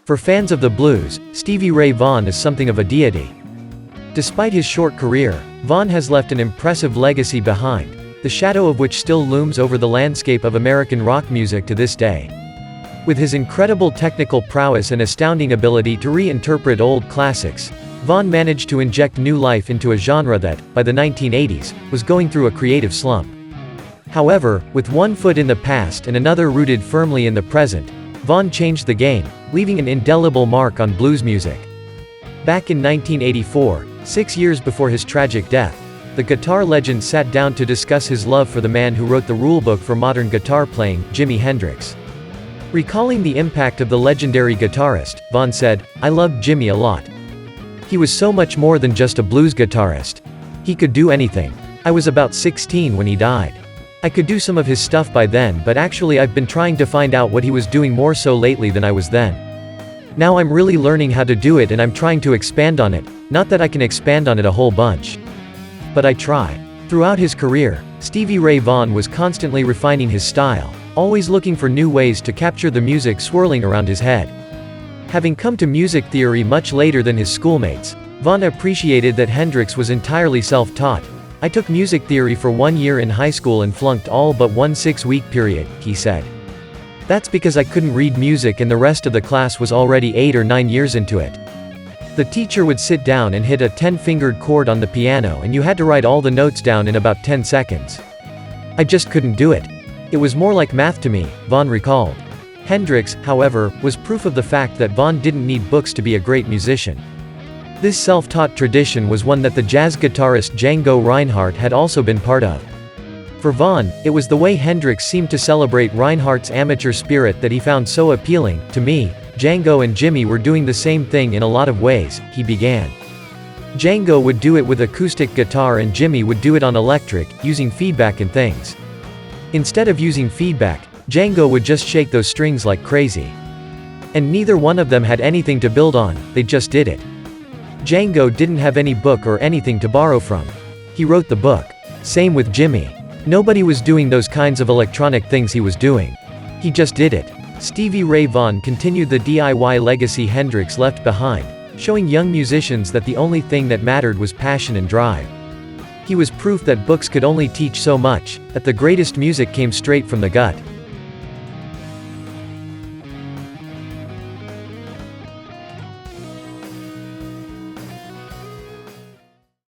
For fans of the blues, Stevie Ray Vaughan is something of a deity. Despite his short career, Vaughan has left an impressive legacy behind, the shadow of which still looms over the landscape of American rock music to this day. With his incredible technical prowess and astounding ability to reinterpret old classics, Vaughan managed to inject new life into a genre that, by the 1980s, was going through a creative slump. However, with one foot in the past and another rooted firmly in the present, Vaughan changed the game, leaving an indelible mark on blues music. Back in 1984, 6 years before his tragic death, the guitar legend sat down to discuss his love for the man who wrote the rulebook for modern guitar playing, Jimi Hendrix. Recalling the impact of the legendary guitarist, Vaughan said, "I loved Jimi a lot. He was so much more than just a blues guitarist. He could do anything. I was about 16 when he died. I could do some of his stuff by then, but actually I've been trying to find out what he was doing more so lately than I was then. Now I'm really learning how to do it and I'm trying to expand on it, not that I can expand on it a whole bunch. But I try." Throughout his career, Stevie Ray Vaughan was constantly refining his style, always looking for new ways to capture the music swirling around his head. Having come to music theory much later than his schoolmates, Vaughan appreciated that Hendrix was entirely self-taught. "I took music theory for 1 year in high school and flunked all but one 6-week period," he said. "That's because I couldn't read music and the rest of the class was already 8 or 9 years into it. The teacher would sit down and hit a 10-fingered chord on the piano and you had to write all the notes down in about 10 seconds. I just couldn't do it. It was more like math to me," Vaughan recalled. Hendrix, however, was proof of the fact that Vaughan didn't need books to be a great musician. This self-taught tradition was one that the jazz guitarist Django Reinhardt had also been part of. For Vaughan, it was the way Hendrix seemed to celebrate Reinhardt's amateur spirit that he found so appealing. "To me, Django and Jimi were doing the same thing in a lot of ways," he began. "Django would do it with acoustic guitar and Jimi would do it on electric, using feedback and things. Instead of using feedback, Django would just shake those strings like crazy. And neither one of them had anything to build on, they just did it. Django didn't have any book or anything to borrow from. He wrote the book. Same with Jimi. Nobody was doing those kinds of electronic things he was doing. He just did it." Stevie Ray Vaughan continued the DIY legacy Hendrix left behind, showing young musicians that the only thing that mattered was passion and drive. He was proof that books could only teach so much, that the greatest music came straight from the gut.